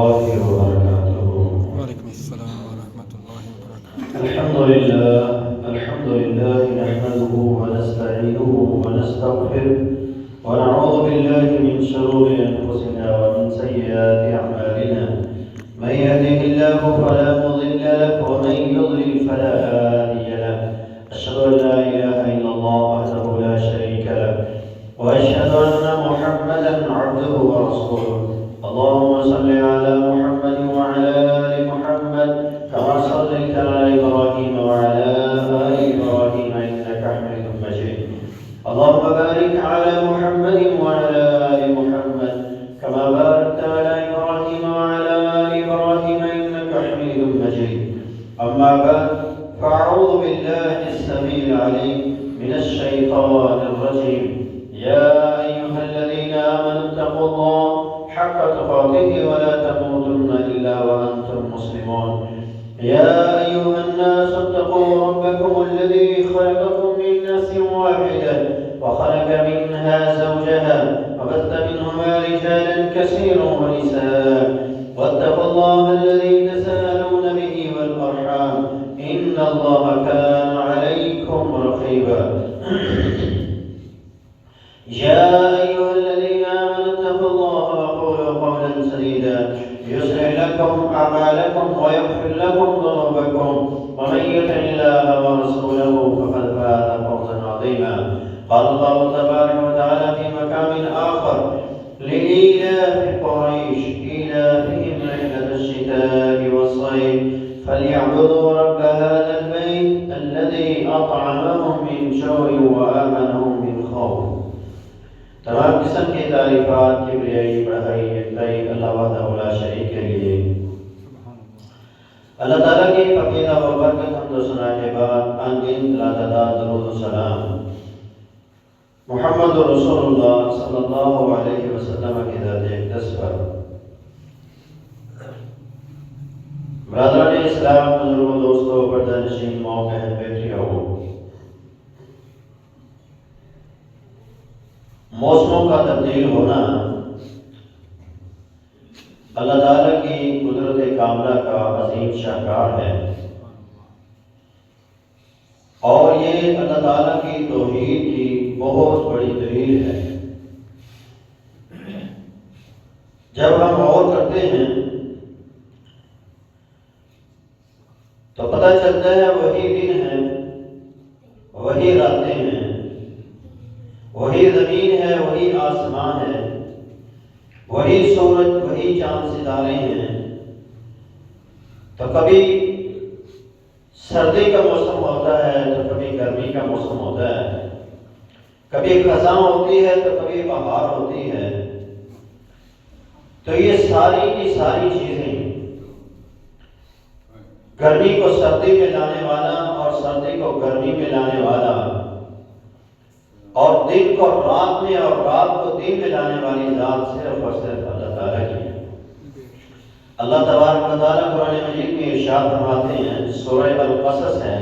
الله وبركاته. وعلیکم السلام ورحمۃ اللہ وبرکاتہ. الحمد لله نحمده ونستعينه ونستغفره ونعوذ بالله من شرور أنفسنا ومن سيئات أعمالنا. من يهده الله فلا مضل له ومن يضلل فلا هادي له. أشهد أن لا إله إلا الله وحده لا شريك له وأشهد أن محمدا عبده ورسوله. اللهم صل على محمد وعلى آل محمد كما صليت على إبراهيم وعلى آل إبراهيم إنك حميد مجيد. اللهم بارك على محمد وعلى آل محمد كما باركت على إبراهيم وعلى آل إبراهيم إنك حميد مجيد. أما بعد فأعوذ بالله السميع العليم من الشيطان الرجيم. يا أيها الذين آمنوا اتقوا الله حق تقاته ولا تموتن إلا وأنتم مسلمون. يا أيها الناس اتقوا ربكم الذي خلقكم من نفس واحدة وخلق منها زوجها وبث منهما رجالا كثيرا ونساء واتقوا الله الذي تساءلون به والأرحام إن الله كان عليكم رقيبا. يا أيها الذين آمنوا اتقوا الله وقولوا قولا سديدا يصلح لكم أعمالكم ويغفر لكم ذنوبكم ومن يطع الله ورسوله فقد فاز فوزا عظيما. قال الله تبارك وتعالى في مقام آخر: لإيلاف قريش إيلافهم رحلة الشتاء والصيف فليعبدوا رب هذا البيت الذي أطعمهم من جوع وآمنهم من خوف. تمام قسم کی تعریفات کبریائی بڑائی یکتائی اللہ وحدہ لا شریک کے لیے. اللہ تعالیٰ کی پاکیزہ و برکت حمد و ثنا کے بعد آنگین لاداداد درود و سلام محمد رسول اللہ صلی اللہ علیہ وسلم کی ذات اقدس پر. برادران اسلام، بزرگوں، دوستوں، پردہ نشین ماؤں بہن بیٹیوں، موسموں کا تبدیل ہونا اللہ تعالیٰ کی قدرت کاملہ کا عظیم شاہکار ہے، اور یہ اللہ تعالیٰ کی توحید کی بہت بڑی دلیل ہے. جب ہم غور کرتے ہیں تو پتہ چلتا ہے وہی دن ہے، وہی راتیں ہیں، وہی زمین ہے، وہی آسمان ہے، وہی سورج، وہی چاند ستارے ہیں. تو کبھی سردی کا موسم ہوتا ہے تو کبھی گرمی کا موسم ہوتا ہے، کبھی خزاں ہوتی ہے تو کبھی بہار ہوتی ہے. تو یہ ساری کی ساری چیزیں گرمی کو سردی میں لانے والا اور سردی کو گرمی میں لانے والا اور دن کو رات میں اور رات کو دن میں لانے والی ذات صرف اور صرف اللہ تعالیٰ کی ہے. اللہ تبارک و تعالیٰ قرآن مجید میں ارشاد فرماتے ہیں، سورہ القصص ہے،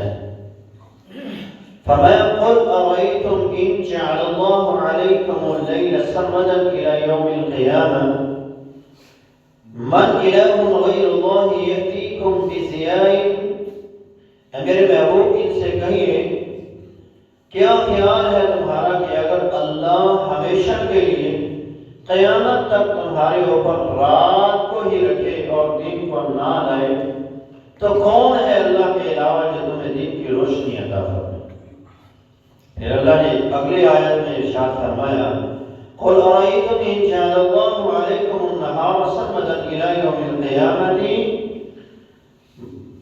فرمایا قل ارأيتم إن جعل الله عليكم الليل سرمدا إلى يوم القيامة من إله غير الله يأتيكم بضياء. میرے محبوب ان سے کہیے کیا خیال ہے تمہارا کہ اگر اللہ ہمیشہ کے لیے قیامت تک تمہارے اوپر رات کو ہی رکھے اور دن کو نہ لائے تو کون ہے اللہ کے علاوہ جو تمہیں دن کی روشنی عطا فرمائے. پھر اللہ نے اگلی آیت میں ارشاد فرمایا قل ارأيتم إن جعل الله عليكم النهار سرمدا إلى يوم القيامة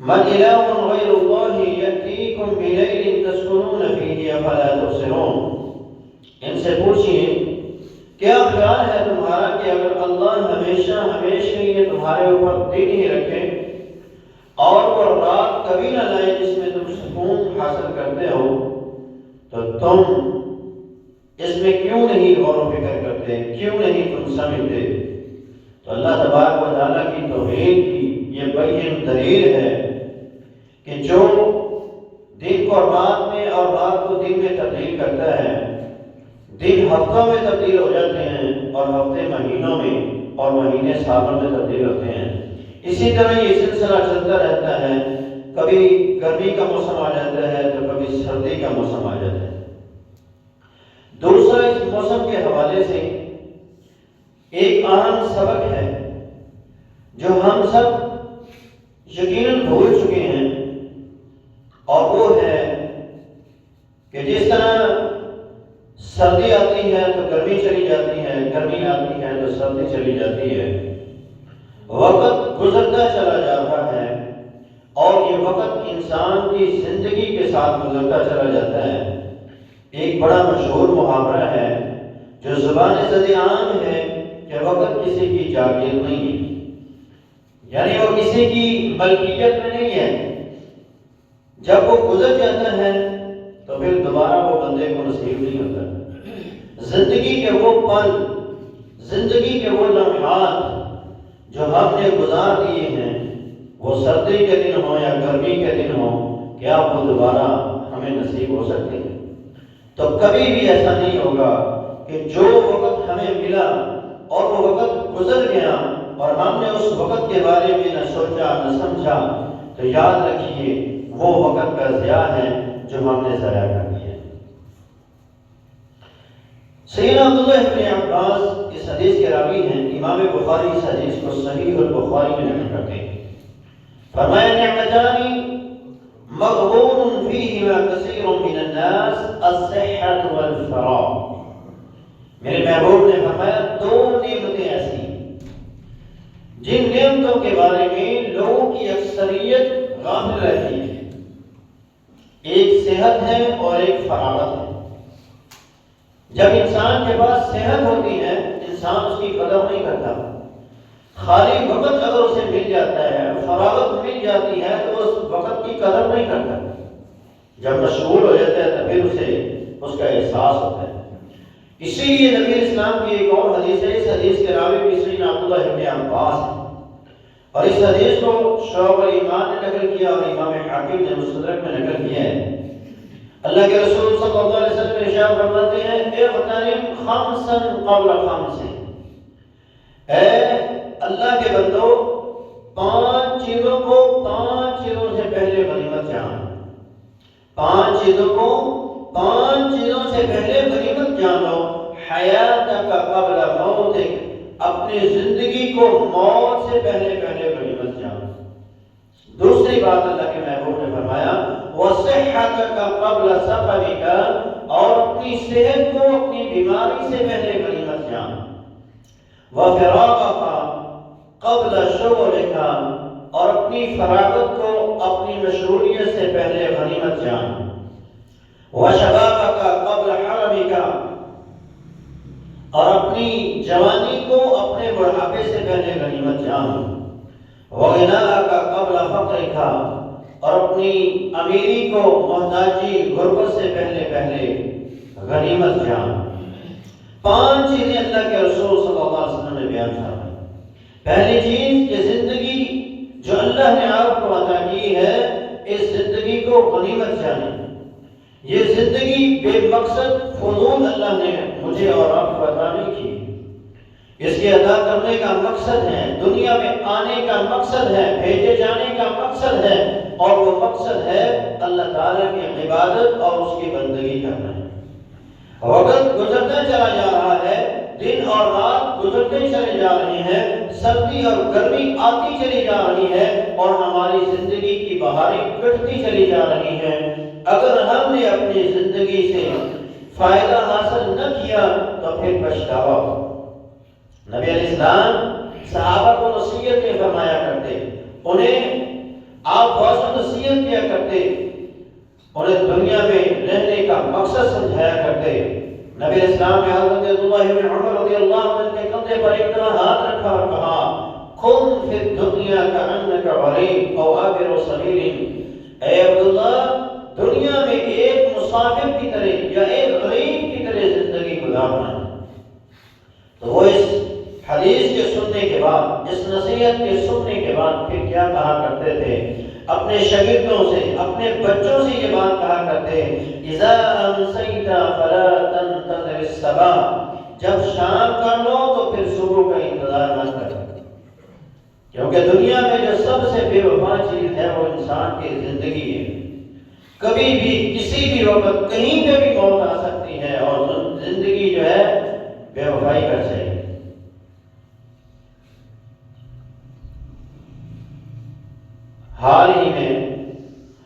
من إله غير الله يأتيكم بليل تسكنون فيه أفلا تبصرون. ان سے پوچھئے کیا خیال ہے تمہارا کہ اگر اللہ ہمیشہ کے لیے تمہارے اوپر دن ہی رکھے اور وہ رات کبھی نہ لائے جس میں تم سکون حاصل کرتے ہو تو تم اس میں کیوں نہیں غور و فکر کرتے، کیوں نہیں تم سمجھتے. تو اللہ تبارک و تعالیٰ کی توحید کی یہ بین دلیل ہے کہ جو دن کو رات میں اور رات کو دن میں تبدیل کرتا ہے، دن ہفتوں میں تبدیل ہو جاتے ہیں اور ہفتے مہینوں میں اور مہینے سالوں میں تبدیل ہوتے ہیں، اسی طرح یہ سلسلہ چلتا رہتا ہے۔ کبھی گرمی کا موسم آ جاتا ہے تو کبھی سردی کا موسم آ جاتا ہے۔ دوسرا، اس موسم کے حوالے سے ایک اہم سبق ہے جو ہم سب یقیناً بھول چکے ہیں، اور وہ ہے کہ جس طرح سردی آتی ہے تو گرمی چلی جاتی ہے، گرمی آتی ہے تو سردی چلی جاتی ہے، وقت گزرتا چلا جا رہا ہے، اور یہ وقت انسان کی زندگی کے ساتھ گزرتا چلا جاتا ہے۔ ایک بڑا مشہور محاورہ ہے جو زبان زد عام ہے کہ وقت کسی کی جاگیر نہیں ہے، یعنی وہ کسی کی ملکیت میں نہیں ہے۔ جب وہ گزر جاتا ہے تو پھر دوبارہ وہ بندے کو نصیب نہیں ہوتا۔ زندگی کے وہ پل، زندگی کے وہ لمحات جو ہم نے گزار دیے ہیں، وہ سردی کے دن ہوں یا گرمی کے دن ہوں، کیا وہ دوبارہ ہمیں نصیب ہو سکتے ہیں؟ تو کبھی بھی ایسا نہیں ہوگا کہ جو وقت ہمیں ملا اور وہ وقت گزر گیا اور ہم نے اس وقت کے بارے میں نہ سوچا نہ سمجھا، تو یاد رکھیے وہ وقت کا ضیاع ہے جو ہم نے ضائع کر دیا۔ سیدنا عبداللہ بن عباس اس حدیث کے راوی ہیں، امام بخاری اس حدیث کو صحیح البخاری میں نقل کرتے ہیں۔ فرمایا نعمتان مغبون فیہما کثیر من الناس الصحة والفراغ۔ میرے محبوب نے فرمایا دو نعمتیں ایسی جن نعمتوں کے بارے میں لوگوں کی اکثریت غافل رہتی ہے، ایک صحت ہے اور ایک فراغت ہے۔ جب انسان کے پاس صحت ہوتی ہے انسان اس کی قدر نہیں کرتا، خالی وقت اگر اسے مل جاتا ہے، فراغت مل جاتی ہے تو اس وقت کی قدر نہیں کرتا۔ جب مشغول ہو جاتا ہے تو پھر اسے اس کا احساس ہوتا ہے۔ اسی لیے نبی اسلام کی ایک اور حدیث ہے، اس حدیث کے راوی بھی سیدنا عبداللہ بن عباس ہے، اور اس حدیث کو شعب الایمان نے نقل کیا اور امام حاکم نے مستدرک میں نقل کیا ہے۔ اللہ کے رسول صلی اللہ علیہ وسلم ارشاد فرماتے ہیں اغتنم خمسا قبل خمس، اے اللہ کے بندو 5 چیزوں کو 5 چیزوں سے پہلے غنیمت جان، 5 چیزوں کو 5 چیزوں سے پہلے غنیمت جان لو۔ حیاتک قبل موتک، اپنی زندگی کو موت سے پہلے غنیمت جان۔ دوسری بات اللہ کے محبوب نے فرمایا وصحتک قبل سقمک، اور اپنی صحت کو اپنی بیماری سے پہلے غنیمت جان۔ وفراغک قبل شغلک، اور اپنی فراغت کو اپنی مشغولیت سے پہلے غنیمت جان۔ وشبابک قبل حرمک، اور اپنی جوانی کو اپنے بڑھاپے سے پہلے غنیمت جان۔ وغناک قبل فقرک، اور اپنی امیری کو محتاجی غربت سے پہلے غنیمت جان۔ 5 چیزیں اللہ کے رسول صلی اللہ علیہ وسلم نے بیان فرمائی۔ پہلی چیز کہ زندگی جو اللہ نے آپ کو عطا کی ہے، اس زندگی کو غنیمت جانے۔ یہ زندگی بے مقصد فضول اللہ نے مجھے اور آپ کو عطا نہیں کی، اس کے عطا کرنے کا مقصد ہے، دنیا میں آنے کا مقصد ہے، بھیجے جانے کا مقصد ہے، اور وہ مقصد ہے اللہ تعالیٰ کی عبادت اور اس کی بندگی کرنا ہے۔ وقت گزرتا چلا جا رہا ہے، دن اور رات گزرتے چلے جا رہے ہیں، سردی اور گرمی آتی چلی جا رہی ہے، اور ہماری زندگی کی بہاریں کٹتی چلی جا رہی ہیں۔ اگر ہم نے اپنی زندگی سے فائدہ حاصل نہ کیا تو پھر پچھتاوا ہو۔ نبی علیہ السلام صحابہ کو نصیحتیں فرمایا کرتے، انہیں آپ بہت نصیحت کیا کرتے، انہیں دنیا میں رہنے کا مقصد سمجھایا کرتے۔ نبی اسلام نے حضرت عبداللہ بن عمر رضی اللہ عنہ کے کندھے پر ایک طرح ہاتھ رکھا اور کہا کن فی الدنیا کأنک غریب او عابر سبیل، اے عبداللہ دنیا میں ایک مسافر کی طرح یا ایک غریب کی طرح زندگی گزارنا۔ تو وہ اس حدیث کے سننے کے بعد، اس نصیحت کے سننے کے بعد پھر کیا کہا کرتے تھے؟ اپنے شاگردوں سے، اپنے بچوں سے یہ بات کہا کرتے اذا امسیت فلا تنتظر الصباح، جب شام کر لو تو پھر صبح کا انتظار مت کرو۔ کیونکہ دنیا میں جو سب سے بے وفا چیز ہے وہ انسان کی زندگی ہے۔ کبھی بھی کسی بھی وقت کہیں پہ بھی موت آ سکتی ہے اور زندگی جو ہے بے وفائی کر جائے گی۔ حال ہی میں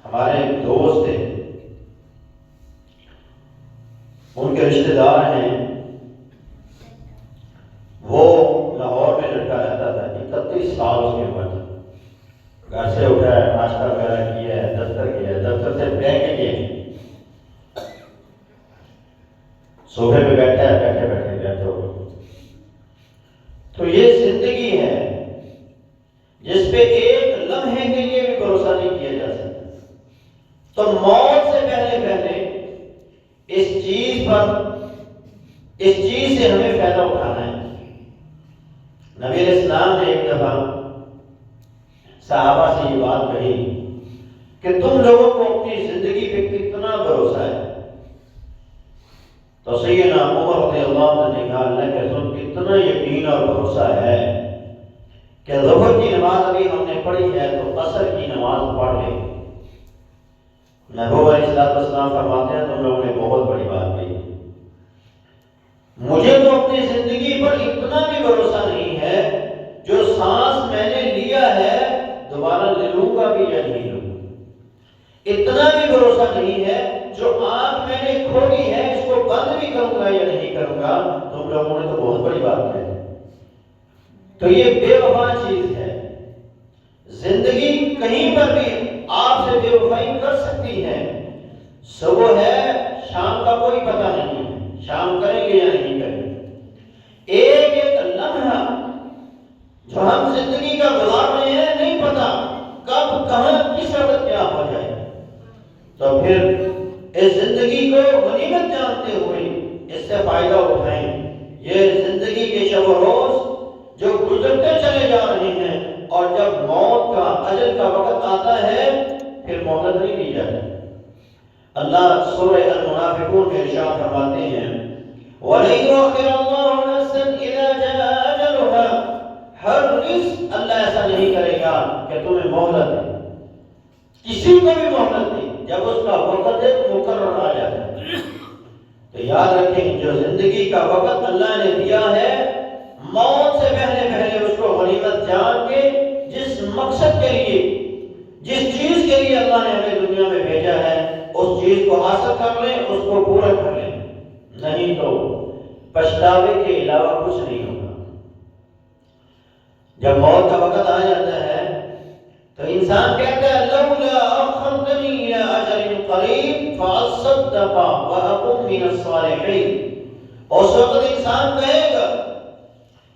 ہمارے ایک دوست تھے، ان کے رشتہ دار ہیں، وہ لاہور میں لڑکا رہتا تھا، 31 سال اس کی عمر تھا۔ گھر سے اٹھا ہے، ناشتہ وغیرہ کیا ہے، دفتر گیا ہے، دفتر سے بیٹھ کے صوفے پہ بیٹھا ہے، بیٹھے تو یہ زندگی ہے جس پہ ایک لمحے کے لیے بھی بھروسہ نہیں کیا جا سکتا۔ تو موت سے پہلے اس چیز سے ہمیں فائدہ اٹھانا ہے۔ نبی علیہ السلام نے ایک دفعہ صحابہ سے یہ بات کہی کہ تم لوگوں کو اپنی زندگی پہ کتنا بھروسہ ہے؟ تو سیدنا عمر رضی اللہ عنہ نے کہا اللہ کے رسول کتنا یقین اور بھروسہ ہے کہ ظہر کی نماز ابھی ہم نے پڑھی ہے تو عصر کی نماز پڑھ لیں۔ نبی علیہ السلام فرماتے ہیں تم لوگوں نے بہت بڑی بات کہی، مجھے تو اپنی زندگی پر اتنا بھی بھروسہ نہیں ہے، جو سانس میں نے لیا ہے دوبارہ لے لوں گا بھی یا نہیں لوں گا، اتنا بھی بھروسہ نہیں ہے جو آنکھ میں نے کھولی ہے اس کو بند بھی کروں گا یا نہیں کروں گا۔ تم لوگوں نے تو بہت بڑی بات کہی۔ تو یہ بے وفا چیز ہے، زندگی کہیں پر بھی آپ سے بے وفائی کر سکتی ہے۔ صبح ہے، شام کا کوئی پتہ نہیں ہے، شام کریں گے یا نہیں کریں گے۔ ایک لمحہ جو ہم زندگی کا گزار رہے ہیں نہیں پتا کب کہاں کس وقت کیا ہو جائے، تو پھر اس زندگی کو غنیمت جانتے ہوئے اس سے فائدہ اٹھائیں۔ یہ زندگی کے شب و روز جو گزرتے چلے جا رہے ہیں، اور جب موت کا اجل کا وقت آتا ہے پھر مہلت نہیں دی جاتی۔ اللہ سورہ المنافقون میں ارشاد فرماتے ہیں وَلَن يُؤَخِّرَ اللَّهُ نَفْسًا إِذَا جَاءَ أَجَلُهَا، ہرگز اللہ ایسا نہیں کرے گا کہ تمہیں مہلت دے، کسی کو بھی مہلت نہیں، جب اس کا وقت مقرر آ جاتا ہے۔ تو یاد رکھیں جو زندگی کا وقت اللہ نے دیا ہے، موت سے پہلے اس کو غنیمت جان کے جس مقصد کے لیے، جس چیز کے لیے اللہ نے ہمیں دنیا میں بھیجا ہے اس چیز کو حاصل کر لیں، اس کو پورا کر لیں، نہیں تو پچھتاوے کے علاوہ کچھ نہیں ہوگا۔ جب موت کا وقت آ جاتا ہے تو انسان کہتا ہے لولا اخرتنی الی اجل قریب فاصدق واکن من الصالحین۔ اس وقت انسان کہے گا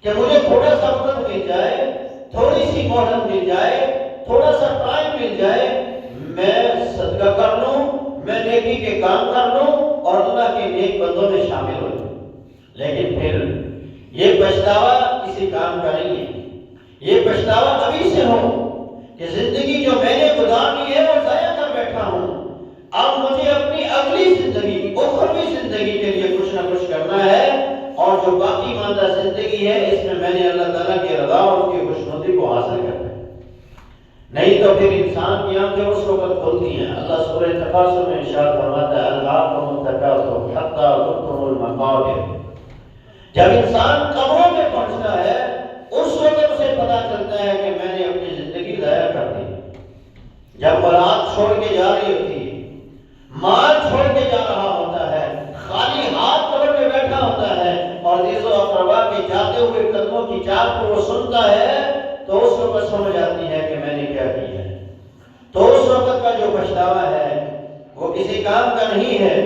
کہ مجھے تھوڑا سا وقت مل جائے، تھوڑی سی مہلت مل جائے، تھوڑا سا ٹائم مل جائے، میں صدقہ کر لوں، میں نیکی کے کام کر لوں اور اللہ کے نیک بندوں میں شامل ہو جاؤں۔ لیکن پھر یہ پچھتاوا کسی کام کا نہیں ہے۔ یہ پچھتاوا ابھی سے ہو کہ زندگی جو میں نے گزارنی ہے وہ ضائع کر بیٹھا ہوں، اب مجھے اپنی اگلی زندگی، اخروی زندگی کے لیے کچھ نہ کچھ کرنا ہے، اور جو باقی ماندہ زندگی ہے اس میں نے اللہ تعالیٰ کی رضا اور اس کی خوشنودی کو حاصل کرنا ہے۔ نہیں تو پھر انسان کی آنکھیں اس وقت کھلتی ہیں۔ اللہ سورہ تکاثر میں ارشاد فرماتا ہے الہاکم التکاثر حتی زرتم المقابر۔ جب انسان قبروں میں پہنچتا ہے اس وقت اسے پتا چلتا ہے کہ میں نے اپنی زندگی ضائع کر دی۔ جب اولاد چھوڑ کے جا رہی ہوتی ہے، مال چھوڑ کے جا رہا ہوتا ہے، خالی ہاتھ قبر میں بیٹھا ہوتا ہے اور عزیز و اقربا کے جاتے ہوئے قدموں کی چاپ کو وہ سنتا ہے تو اس وقت سمجھ آتی ہے کہ میں نے کیا کیا ہے۔ تو اس وقت کا جو پچھتاوا ہے وہ کسی کام کا نہیں ہے۔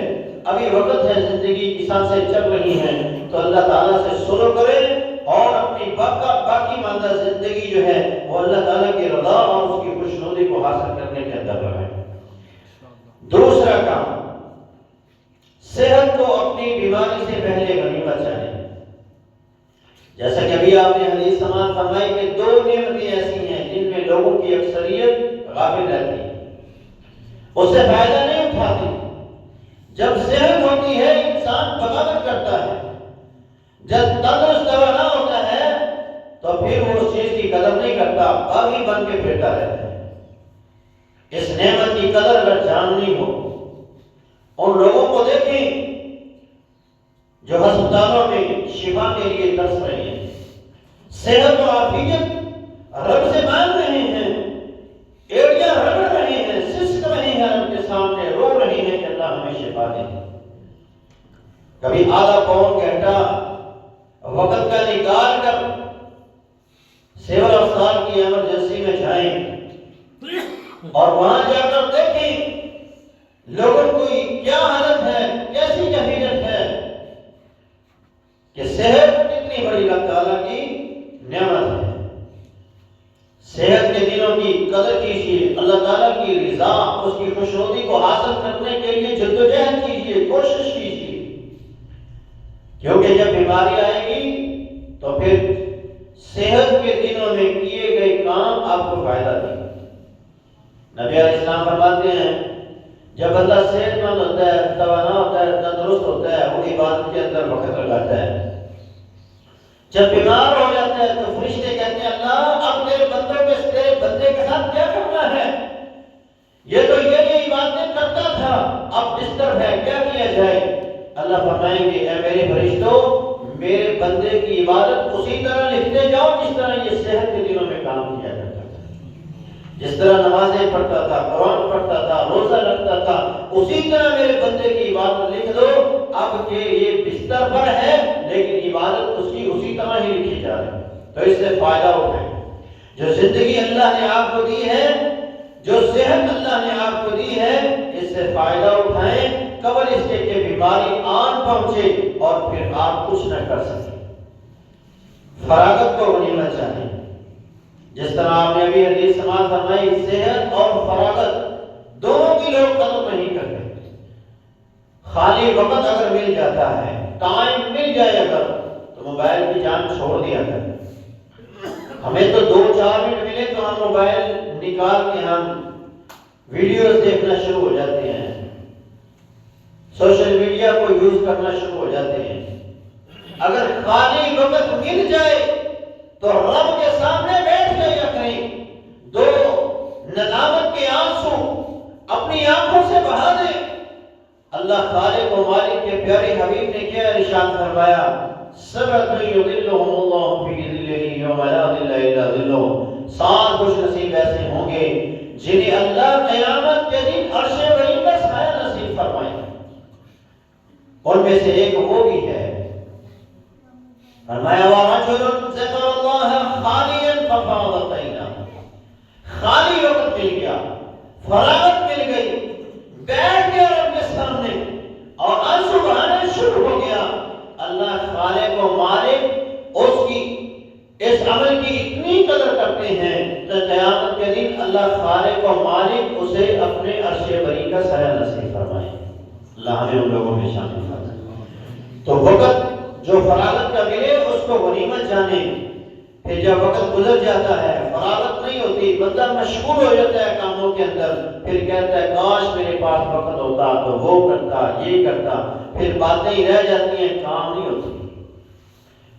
ابھی وقت ہے، زندگی کی سانسیں چل رہی ہیں، تو اللہ تعالیٰ سے سلو کرے اور اپنی باقی ماندہ زندگی جو ہے وہ اللہ تعالیٰ کی رضا اور اس کی خوشنودی کو حاصل کرنے کے اندر رہے۔ دوسرا کام، صحت کو اپنی بیماری سے پہلے غنیمت جانیں۔ جیسا کہ ابھی آپ نے حدیث سماعت فرمائی کہ دو نعمتیں ایسی ہیں جن میں لوگوں کی اکثریت غافل رہتی ہے، اس سے فائدہ نہیں اٹھاتی۔ جب صحت ہوتی ہے انسان بغاوت کرتا ہے، جب تندرست نہ ہوتا ہے تو پھر وہ اس چیز کی قدر نہیں کرتا، باغی بن کے پھرتا رہتا ہے۔ اس نعمت کی قدر اگر جاننی ہو، ان لوگوں کو دیکھیں جو ہسپتالوں میں شفا کے لیے ترس رہے ہیں، صحت و عافیت رب سے مانگ رہے ہیں، ایڑیاں رگڑ رہے ہیں، سسک رہے ہیں، رب کے سامنے رو رہے ہیں کہ اللہ ہمیں شفا دے۔ کبھی آدھا پون گھنٹہ وقت کا نکال کر سول اسپتال کی ایمرجنسی میں جائیں اور وہاں جا کر دیکھیں لوگوں کی کیا حالت ہے، کیسی کیفیت ہے، کہ صحت کتنی بڑی اللہ تعالیٰ کی نعمت ہے۔ صحت کے دنوں کی قدر کیجیے، اللہ تعالیٰ کی رضا، اس کی خوشنودی کو حاصل کرنے کے لیے جدوجہد کیجیے، کوشش کیجیے، کیونکہ جب بیماری آئے گی تو پھر صحت کے دنوں میں کیے گئے کام آپ کو فائدہ دے گا۔ نبی علیہ السلام فرماتے ہیں جب اللہ صحت مند ہوتا ہے، توانا ہوتا ہے، تندرست ہوتا ہے، وہ عبادت کے اندر وقت لگاتا ہے۔ جب بیمار ہو جاتا ہے تو فرشتے کہتے ہیں اللہ اب تیرے بندے کے ساتھ کیا کرنا ہے، یہ تو یہ عبادت کرتا تھا، اب بستر ہے، کیا کیا جائے؟ اللہ فرمائیں گے اے میرے فرشتوں، میرے بندے کی عبادت اسی طرح لکھتے جاؤ جس طرح یہ صحت کے دنوں میں کام کیا کرتا تھا، جس طرح نمازیں پڑھتا تھا، قرآن پڑھتا تھا، روزہ رکھتا تھا، اسی طرح میرے بندے کی عبادت لکھ دو۔ اب کہ یہ بستر پر ہے لیکن عبادت اس کی اسی طرح ہی لکھی جا رہی ہے، تو اس سے فائدہ اٹھائیں۔ جو زندگی اللہ نے آپ کو دی ہے، جو صحت اللہ نے آپ کو دی ہے، اس سے فائدہ اٹھائیں قبل اس کے کہ بیماری آن پہنچے اور پھر آپ کچھ نہ کر سکیں۔ فراغت کو غنیمت چاہیے، جس طرح آپ نے ابھی حدیث سماعت فرمائی، صحت اور فراغت دونوں کی لوگ قدر نہیں کرتے۔ خالی وقت اگر مل جاتا ہے، ٹائم مل جائے اگر، تو موبائل کی جان چھوڑ دیا کرے۔ ہمیں تو 2-4 منٹ ملے تو ہم موبائل نکال کے ہم ویڈیوز دیکھنا شروع ہو جاتے ہیں، سوشل میڈیا کو یوز کرنا شروع ہو جاتے ہیں۔ اگر خالی وقت مل جائے تو رب کے سامنے بیٹھ جایا کریں، 2 ندامت کے آنسو اپنی آنکھوں سے بہا دیں۔ اللہ خالق و مالک کے پیارے حبیب نے کیا ارشاد فرمایا، سبعۃ یظلھم اللہ فی ظلہ یوم لا ظل الا ظلہ، 7 خوش نصیب ایسے ہوں گے جنہیں اللہ قیامت کے دن عرش بری کا سایہ نصیب فرمائے گا۔ ان میں سے ایک وہ بھی ہے، فرمایا وَرَجُلٌ ذَكَرَ اللَّهَ خَالِيًا فَفَاضَتْ عَيْنَاهُ، خالی وقت مل گیا، فراغت مل گئی، بیٹھ گیا رب کے سامنے اور آنسو بہانے شروع ہو گیا۔ اللہ خالق و مالک اس کی اس عمل کی اتنی قدر کرتے ہیں کہ قیامت کے دن اللہ خالق و مالک اسے اپنے عرش بری کا سایہ نصیب فرمائے۔ اللہ ہمیں ان لوگوں میں شامل فرمائے۔ تو وقت جو فراغت کا ملے اس کو غنیمت جانے، پھر جب وقت گزر جاتا ہے، فراغت نہیں ہوتی، بندہ مشغول ہو جاتا ہے کاموں کے اندر، پھر کہتا ہے کاش میرے پاس وقت ہوتا تو وہ کرتا، یہ کرتا، پھر باتیں ہی رہ جاتی ہیں، کام نہیں ہوتی۔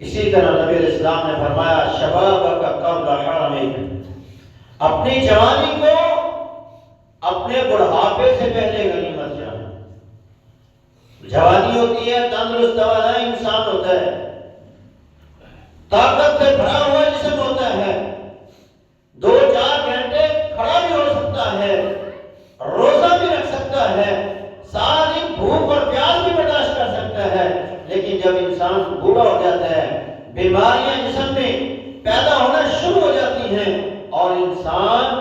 اسی طرح نبی علیہ السلام نے فرمایا شبابک قبل حرمک، اپنی جوانی کو اپنے بڑھاپے سے پہلے غنیمت جانا۔ جوانی ہوتی ہے، تندرست توانا انسان ہوتا ہے، طاقت سے بھرا ہوا جسم ہوتا ہے، 2-4 گھنٹے کھڑا بھی ہو سکتا ہے، روزہ بھی رکھ سکتا ہے، سارا دن بھوک اور پیاس بھی برداشت کر سکتا ہے، لیکن جب انسان بوڑھا ہو جاتا ہے، بیماریاں جسم میں پیدا ہونا شروع ہو جاتی ہیں اور انسان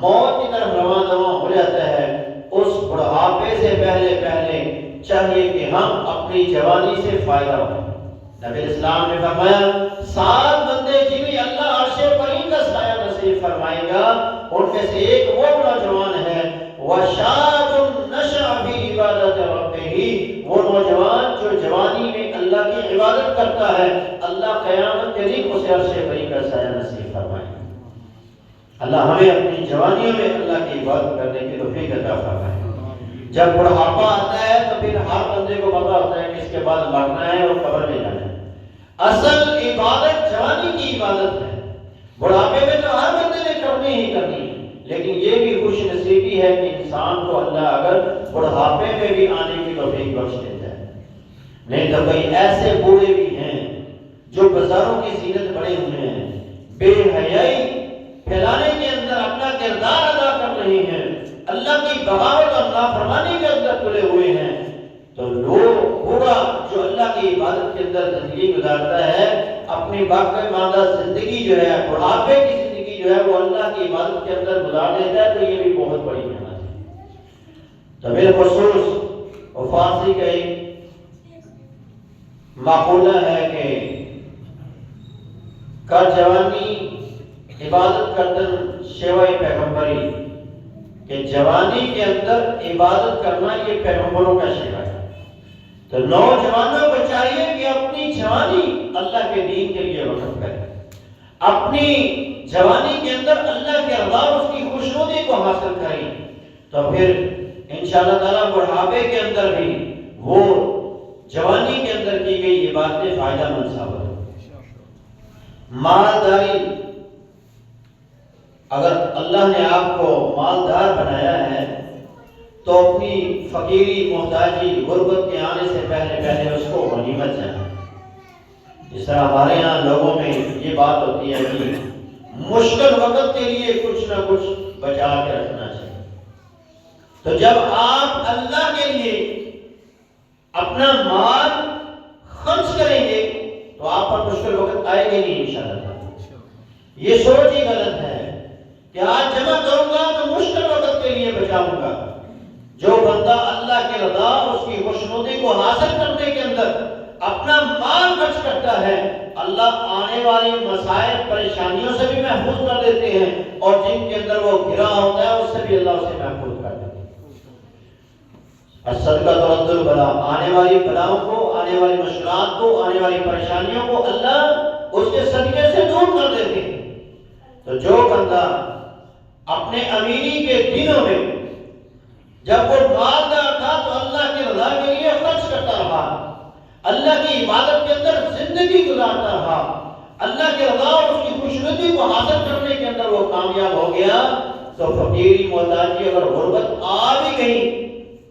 موت کی طرف رواں دواں ہو جاتا ہے، اس بڑھاپے سے پہلے چاہیے کہ ہم اپنی جوانی سے فائدہ اٹھائیں۔ نبی اسلام نے فرمایا 7 بندے جنہیں اللہ عرش بری کا سایہ نصیب فرمائے گا، ان میں سے ایک وہ نوجوان ہے وَشَابٌ نَشَأَ فِي عِبَادَةِ رَبِّهِ، وہ نوجوان جو جوانی میں اللہ کی عبادت کرتا ہے، اللہ قیامت کے دن اسے عرش بری کا سایہ نصیب فرمائے گا۔ اللہ ہمیں اپنی جوانیوں میں اللہ کی عبادت کرنے کی توفیق عطا فرمائے۔ جب بڑھاپا آتا ہے تو پھر ہر بندے کو پتا ہوتا ہے کہ اس کے بعد مرنا ہے اور قبر میں جانا ہے۔ اصل عبادت جوانی کی عبادت ہے. بڑھاپے میں تو ہر بندے نے کرنی ہی کرنی ہے، لیکن یہ بھی خوش نصیبی ہے کہ انسان کو اللہ اگر بڑھاپے میں بھی آنے کی توفیق بخش دیتا ہے. نہیں تو کئی ایسے بوڑھے بھی ہیں جو بازاروں کی زینت بڑے ہوئے ہیں، بے حیائی پھیلانے کے اندر اپنا کردار ادا کر رہے ہیں، اللہ کی بغاوت اور نافرمانی کے اندر تلے ہوئے ہیں. تو لوگ بوڑھا جو اللہ کی عبادت کے اندر زندگی گزارتا ہے، اپنی باقی ماندہ زندگی جو ہے، بڑھاپے کی زندگی جو ہے وہ اللہ کی عبادت کے اندر گزار دیتا ہے، تو یہ بھی بہت بڑی نعمت ہے. تو بالخصوص فارسی کا ایک مقولہ ہے کہ کر جوانی عبادت کردن شیوائے پیغمبری، کہ جوانی کے اندر عبادت کرنا یہ پیغمبروں کا شیوا ہے. تو نوجوانوں کو چاہیے کہ اپنی جوانی اللہ کے دین کے لیے وقف کریں، اپنی جوانی کے اندر اللہ کے رضا اور اس کی خوشنودی کو حاصل کریں. تو پھر انشاءاللہ تعالیٰ بڑھاپے کے اندر بھی وہ جوانی کے اندر کی گئی یہ باتیں فائدہ مند ثابت ہو. مالداری، اگر اللہ نے آپ کو مالدار بنایا ہے تو اپنی فقیری، محتاجی، غربت کے آنے سے پہلے اس کو غنیمت جانا. جس طرح ہمارے یہاں لوگوں میں یہ بات ہوتی ہے کہ مشکل وقت کے لیے کچھ نہ کچھ بچا کے رکھنا چاہیے. تو جب آپ اللہ کے لیے اپنا مال خرچ کریں گے تو آپ پر مشکل وقت آئے گے نہیں انشاءاللہ. یہ سوچ ہی غلط ہے کہ آج جمع کروں گا تو مشکل وقت کے لیے بچاؤں گا. جو بندہ اللہ کے رضا اس کی خوشنودی کو حاصل کرنے کے اندر اپنا مال خرچ کرتا ہے، اللہ آنے والی مسائل پریشانیوں سے بھی محفوظ کر دیتے ہیں، اور جن کے اندر وہ گھرا ہوتا ہے اس سے بھی اللہ اسے محفوظ کر دیتے ہیں. الصدقہ ترد البلا، آنے والی بلاؤں کو، آنے والی مشکلات کو، آنے والی پریشانیوں کو اللہ اس کے صدقے سے دور کر دیتے ہیں. تو جو بندہ اپنے امیری کے دنوں میں جب وہ مالدار تھا تو اللہ کی رضا کے لیے خرچ کرتا رہا، اللہ کی عبادت کے اندر زندگی گزارتا رہا، اللہ کی رضا اور اس کی خوشنودی کو حاصل کرنے کے اندر وہ کامیاب ہو گیا، تو فقیری، محتاجی اگر غربت آ بھی گئی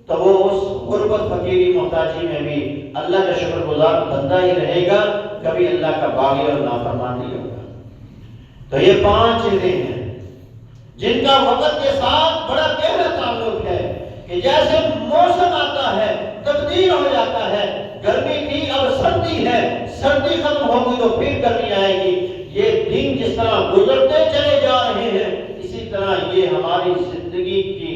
تو وہ اس غربت، فقیری، محتاجی میں بھی اللہ کا شکر گزار بندہ ہی رہے گا، کبھی اللہ کا باغی اور نافرمان نہیں ہوگا. تو یہ 5 چیزیں ہیں جن کا وقت کے ساتھ بڑا گہرا تعلق ہے، کہ جیسے موسم آتا ہے تبدیل ہو جاتا ہے. گرمی تھی اب سردی ہے، سردی ختم ہوگی تو پھر گرمی آئے گی. یہ دن جس طرح گزرتے چلے جا رہے ہیں، اسی طرح یہ ہماری زندگی کی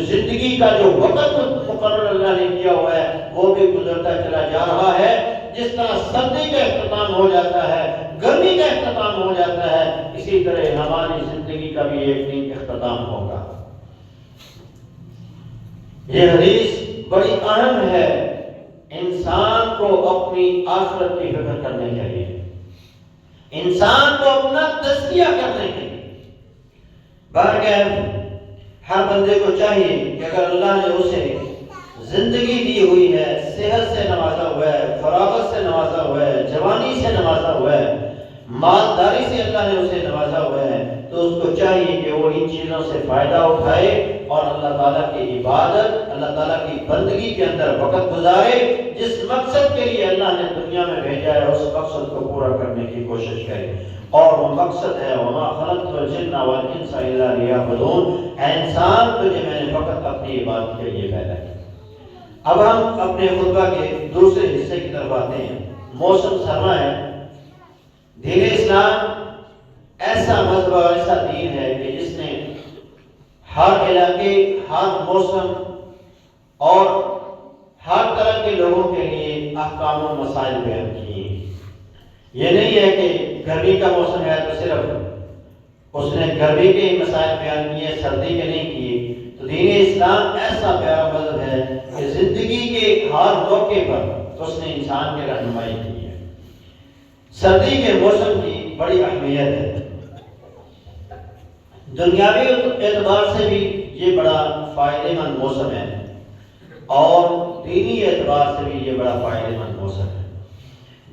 زندگی کا جو وقت مقرر اللہ نے کیا ہوا ہے وہ بھی گزرتا چلا جا رہا ہے. جس طرح سردی کا اختتام ہو جاتا ہے، گرمی کا اختتام ہو جاتا ہے، اسی طرح ہماری زندگی کا بھی ایک دن اختتام ہوگا. یہ حدیث بڑی اہم ہے. انسان کو اپنی آخرت کی فکر کرنے چاہیے، انسان کو اپنا تزکیہ کرنے چاہیے. بہرکیف ہر بندے کو چاہیے کہ اگر اللہ نے اسے زندگی دی ہوئی ہے، صحت سے نوازا ہوا ہے، فراغت سے نوازا ہوا ہے، جوانی سے نوازا ہوا ہے، مالداری سے اللہ نے اسے نوازا ہوا ہے، تو اس کو چاہیے کہ وہ ان چیزوں سے فائدہ اٹھائے اور اللہ تعالیٰ کی عبادت، اللہ تعالیٰ کی بندگی کے اندر وقت گزارے. جس مقصد کے لیے اللہ نے دنیا میں بھیجا ہے اس مقصد کو پورا کرنے کی کوشش کرے، اور وہ مقصد ہے وَمَا خَلَقْتُ الْجِنَّ وَالْإِنسَ إِلَّا لِيَعْبُدُونِ. اے انسان، تجھے میں نے فقط اپنی عبادت کے لیے پیدا کیا. اب ہم اپنے خطبہ کے دوسرے حصے کی طرف آتے ہیں. موسم سرما ہے. دین اسلام ایسا مذہب اور ایسا دین ہے کہ جس نے ہر علاقے، ہر موسم اور ہر طرح کے لوگوں کے لیے احکام و مسائل بیان کیے. یہ نہیں ہے کہ گرمی کا موسم ہے تو صرف اس نے گرمی کے ہی مسائل بیان کیے، سردی کے نہیں کیے. تو دین اسلام ایسا پیارا مذہب ہے کہ زندگی کے ہر موقع پر اس نے انسان کی رہنمائی کی ہے. سردی کے موسم کی بڑی اہمیت ہے. دنیاوی اعتبار سے بھی یہ بڑا فائدہ مند موسم ہے، اور دینی اعتبار سے بھی یہ بڑا فائدہ مند موسم ہے.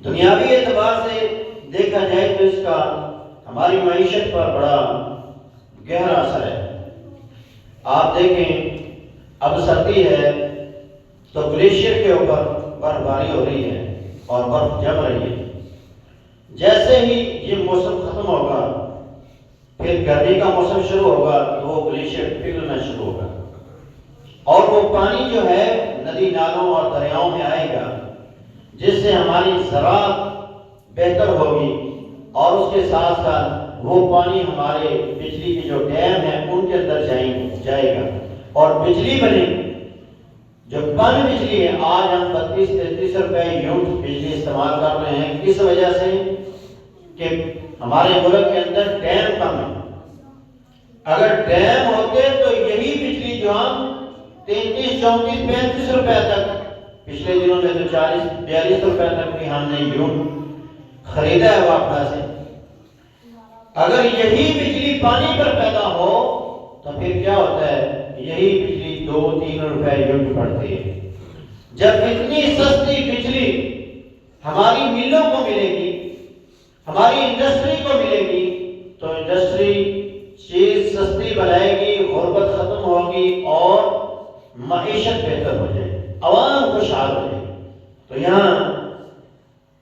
دنیاوی اعتبار سے دیکھا جائے تو اس کا ہماری معیشت پر بڑا گہرا اثر ہے۔ آپ دیکھیں اب سردی ہے تو گلیشیئر کے اوپر برف باری ہو رہی ہے اور برف جم رہی ہے۔ جیسے ہی یہ موسم ختم ہوگا پھر گرمی کا موسم شروع ہوگا تو وہ گلیشیئر پگھلنا شروع ہوگا اور وہ پانی جو ہے ندی نالوں اور دریاؤں میں آئے گا، جس سے ہماری زراعت بہتر ہوگی اور اس کے ساتھ ساتھ وہ پانی ہمارے بجلی کے جو ڈیم ہیں ان کے اندر جائے گا اور بجلی بنے گی۔ جو پانی بجلی ہے آج ہم 32-33 روپے یونٹ بجلی استعمال کر رہے ہیں، کس وجہ سے کہ ہمارے ملک کے اندر ڈیم کم ہے۔ اگر ڈیم ہوتے تو یہی بجلی جو ہم 33, 34, 35 روپے تک، پچھلے دنوں میں تو 40-42 روپے تک بھی ہم نے یونٹ خریدا ہے واپڑا سے۔ اگر یہی بجلی پانی پر پیدا ہو تو پھر کیا ہوتا ہے؟ یہی بجلی 2-3 روپے یونٹ پڑتی ہے۔ جب اتنی سستی بجلی ہماری ملوں کو ملے گی، ہماری انڈسٹری کو ملے گی، تو انڈسٹری چیز سستی بنائے گی، غربت ختم ہوگی اور معیشت بہتر ہو جائے گی، عوام خوشحال ہو جائے گی۔ تو یہاں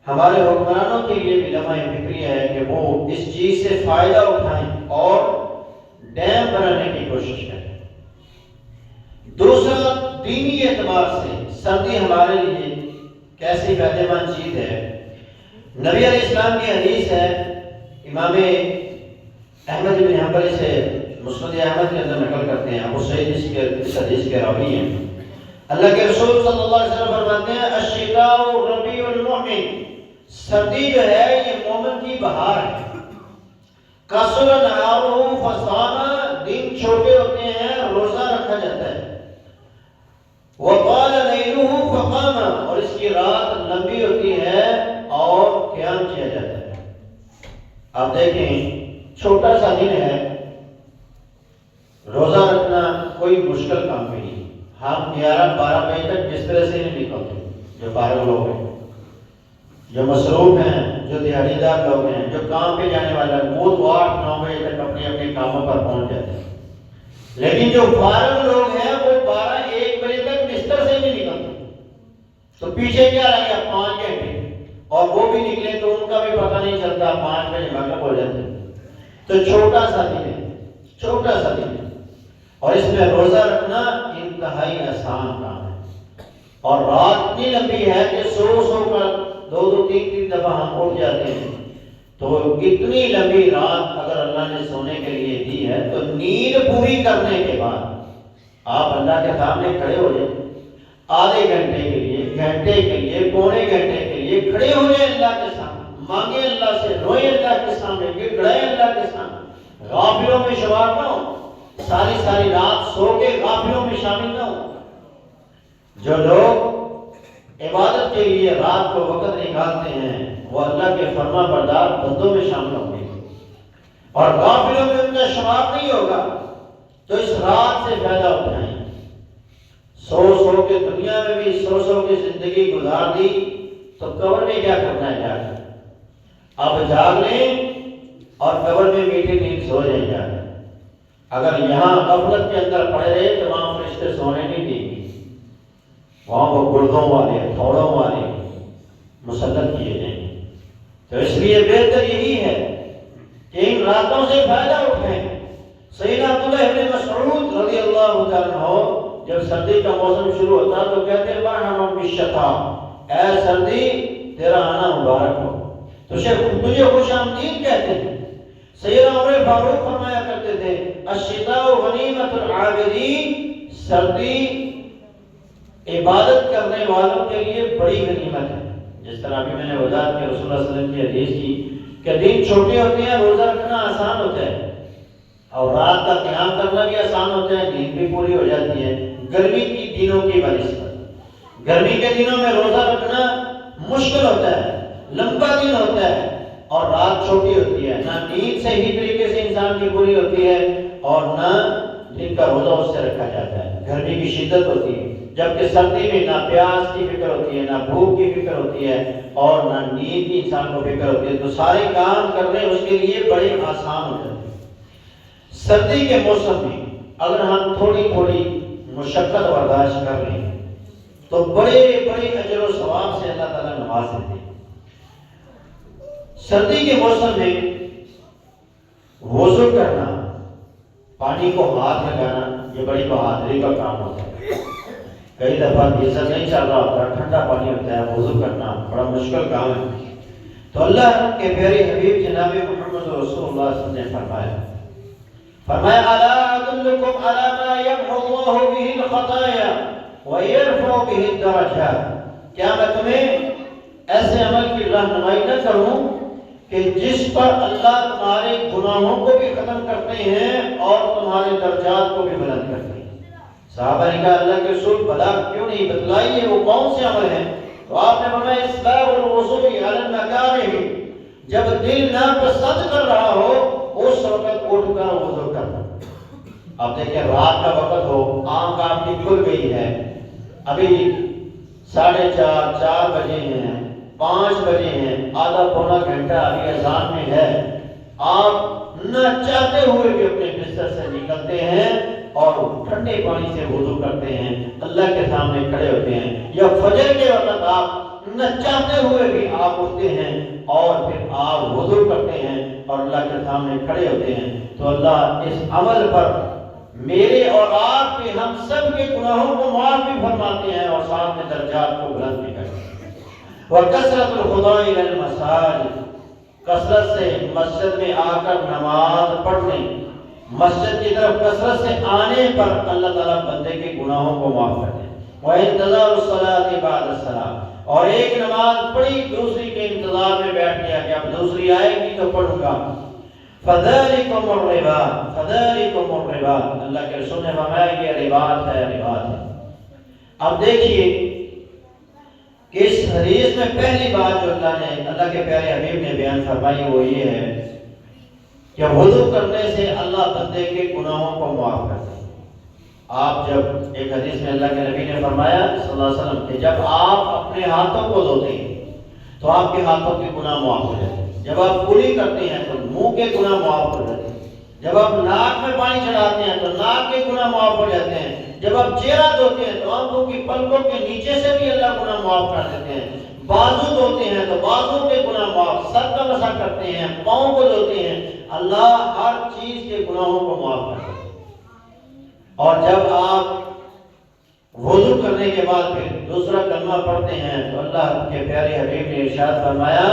ہمارے حکمرانوں کے لیے بھی لمحہ فکری ہے کہ وہ اس چیز سے فائدہ اٹھائیں اور ڈیم بنانے کی کوشش کریں۔ دوسرا، دینی اعتبار سے سردی ہمارے لیے کیسی فائدہ مند چیز ہے۔ نبی علیہ السلام کی حدیث ہے، امام احمد بن حنبل سے مسند احمد کے اندر نقل کرتے ہیں، ابو سعید اس حدیث کے راوی ہیں۔ اللہ کے رسول صلی اللہ علیہ وسلم فرماتے ہیں الشتاء ربیع المؤمن، سردی جو ہے یہ مومن کی بہار ہے۔ قصر نہارہ فصام، دن چھوٹے ہوتے ہیں روزہ رکھا جاتا ہے۔ وقال لیلہ فقام، اور اس کی رات لمبی ہوتی ہے اور قیام کیا جاتا ہے۔ آپ دیکھیں چھوٹا سا دن ہے، روزہ رکھنا کوئی مشکل کام بھی نہیں۔ ہم 11-12 بجے تک بستر سے نہیں نکلتے، جو فارغ لوگ ہیں، جو مصروف ہیں، جو دیہڑی دار لوگ ہیں، جو کام پہ جانے والے ہیں، وہ تو 8-9 بجے تک اپنے اپنے کاموں پر پہنچ جاتے ہیں۔ لیکن جو فارغ لوگ ہیں وہ 12-1 بجے تک بستر سے نہیں نکلتے، تو پیچھے کیا رہ گیا؟ 5 گھنٹے، اور وہ بھی نکلے تو ان کا بھی پتہ نہیں چلتا، 5 بجے مغرب ہو جاتے ہیں۔ تو چھوٹا سا دن ہے، چھوٹا سا دن ہے، اور اس میں روزہ رکھنا انتہائی آسان کام ہے۔ اور رات اتنی لمبی ہے کہ سو کر 2-3 دفعہ ہم اٹھ جاتے ہیں۔ تو اتنی لمبی رات اگر اللہ نے سونے کے لیے دی ہے تو نیند پوری کرنے کے بعد آپ اللہ کے سامنے کھڑے ہو جائیں، آدھے گھنٹے کے لیے، گھنٹے کے لیے، پونے گھنٹے کے لیے کھڑے ہو جائیں اللہ کے سامنے، مانگیں اللہ سے، روئیں اللہ کے سامنے، گڑگڑائیں اللہ کے سامنے، غافلوں میں شمار نہ ہو، ساری رات سو کے غافلوں میں شامل نہ ہو۔ جو لوگ عبادت کے لیے رات کو وقت نکالتے ہیں وہ اللہ کے فرما بردار بندوں میں شامل ہوں گے، اور غافلوں میں ان کا شمار نہیں ہوگا۔ تو اس رات سے فائدہ اٹھائیں۔ سو کے دنیا میں بھی سو کی زندگی گزار دی تو قبر میں کیا کرنا ہے؟ جا کر اب جاگ لیں اور قبر میں میٹھی نیند سو جائیں جا کر۔ اگر یہاں غفلت کے اندر پڑے رہے تو وہاں فرشتے سونے نہیں دیں گے، وہاں وہ گردوں والے، تھوڑوں والے مسلط کیے جائیں گے۔ تو اس لیے بہتر یہی ہے کہ ان راتوں سے فائدہ اٹھائیں۔ سیدنا عبداللہ ابن مسعود رضی اللہ تعالیٰ عنہ جب سردی کا موسم شروع ہوتا تو کہتے ہیں مرحبا بالشتاء، اے سردی تیرا آنا مبارک ہو، تجھے خوش آمدید کہتے ہیں۔ سیدنا عمر فاروق فرمایا کرتے تھے الشتاء غنیمت العابدین، سردی عبادت کرنے والوں کے لیے بڑی غنیمت ہے۔ جس طرح ابھی میں نے وضاحت کی رسول اللہ صلی اللہ علیہ وسلم کی حدیث کی کہ دن چھوٹے ہوتے ہیں، روزہ رکھنا آسان ہوتا ہے، اور رات کا قیام کرنا بھی آسان ہوتا ہے، نیند بھی پوری ہو جاتی ہے۔ گرمی کی دنوں کی بنسبت گرمی کے دنوں میں روزہ رکھنا مشکل ہوتا ہے، لمبا دن ہوتا ہے، اور رات چھوٹی ہوتی ہے، نہ نیند صحیح طریقے سے انسان کی پوری ہوتی ہے اور نہ دن کا روزہ اس سے رکھا جاتا ہے، گرمی کی شدت ہوتی ہے۔ جبکہ سردی میں نہ پیاس کی فکر ہوتی ہے، نہ بھوک کی فکر ہوتی ہے، اور نہ نیند کی انسان کو فکر ہوتی ہے، تو سارے کام کرنے اس کے لیے بڑے آسان ہو جاتے ہیں۔ سردی کے موسم میں اگر ہم تھوڑی تھوڑی مشقت برداشت کر لیں تو بڑے بڑے اجر و ثواب سے اللہ تعالیٰ نواز دیتے ہیں۔ سردی کے موسم میں وضو کرنا، پانی کو ہاتھ لگانا، یہ بڑی بہادری کا کام ہوتا ہے۔ کئی دفعہ گیزر نہیں چل رہا ہوتا، ٹھنڈا پانی ہوتا ہے، وضو کرنا بڑا مشکل کام ہے۔ تو اللہ کے پیارے حبیب جناب محمد رسول اللہ صلی اللہ علیہ وسلم نے فرمایا الا ادلکم علی ما یمحو اللہ بہ الخطایا ویرفع بہ الدرجات، کیا میں تمہیں ایسے عمل کی رہنمائی نہ کروں کہ جس پر اللہ تمہارے گناہوں کو بھی ختم کرتے ہیں اور تمہارے درجات کو بھی بلند کرتے ہیں۔ صحابہ نے کہا اللہ کے رسول بلا کیوں نہیں بتلائیے، وہ کون سے عمل ہیں؟ تو آپ نے فرمایا اسباغ الوضوء علی المکارہ، جب دل ناپسند کر رہا ہو اس وقت اٹھ کر وضو کرنا۔ اب دیکھیں رات کا وقت ہو، آنکھ آپ کی کھل گئی ہے، ابھی 4:30 4 بجے ہیں، 5 بجے ہیں، آدھا پونا گھنٹہ ابھی اذان میں ہے، آپ نہ چاہتے ہوئے بھی اپنے بستر سے نکلتے ہیں اور ٹھنڈے پانی سے وضو کرتے ہیں، اللہ کے سامنے کھڑے ہوتے ہیں، یا فجر کے وقت آپ نہ چاہتے ہوئے بھی آپ اٹھتے ہیں اور پھر آپ وضو کرتے ہیں اور اللہ کے سامنے کھڑے ہوتے ہیں، تو اللہ اس عمل پر میرے اور آپ کے ہم سب کے گناہوں کو معاف بھی فرماتے ہیں اور ساتھ میں درجات کو بلند بھی کرتے ہیں۔ وَكَثْرَةُ الْخُطَاءِ إِلَى الْمَسَاجِدِ، کثرت سے مسجد میں آ کر نماز پڑھنے، مسجد کی طرف کثرت سے آنے پر اللہ تعالیٰ بندے کے گناہوں کو معاف کرتے ہیں۔ وَإِنْتِظَارُ الصَّلَاةِ بَعْدَ الصَّلَاةِ، اور ایک نماز پڑھی دوسری کے انتظار میں بیٹھ گیا کہ اب دوسری آئے گی تو پڑھوں گا۔ فَذَلِكُمُ الرِّبَاطُ فَذَلِكُمُ الرِّبَاطُ، اللہ کے رسول نے فرمایا یہ رباط ہے، رباط ہے۔ اب دیکھیے کہ اس حدیث میں پہلی بات جو اللہ کے پیارے حبیب نے بیان فرمائی وہ یہ ہے کہ وضو کرنے سے اللہ بندے کے گناہوں کو معاف کرتا ہے۔ آپ جب ایک حدیث میں اللہ کے نبی نے فرمایا صلی اللہ علیہ وسلم کہ جب آپ اپنے ہاتھوں کو دھوتے ہیں تو آپ کے ہاتھوں کے گناہ معاف ہو جاتے ہیں، جب آپ کلی کرتے ہیں تو منہ کے گناہ معاف ہو جاتے ہیں، جب آپ ناک میں پانی چڑھاتے ہیں تو ناک کے گناہ معاف ہو جاتے ہیں، جب آپ چہرہ دھوتے ہیں تو آنکھوں کی پلکوں کے نیچے سے بھی اللہ گناہ معاف کر دیتے ہیں، بازو دھوتے ہیں تو بازو کے گناہ معاف، سر کا مسح کرتے ہیں، پاؤں کو دھوتے ہیں، اللہ ہر چیز کے گناہوں کو معاف کرتے ہیں۔ اور جب آپ وضو کرنے کے بعد پھر دوسرا کلمہ پڑھتے ہیں تو اللہ کے پیارے حبیب نے ارشاد فرمایا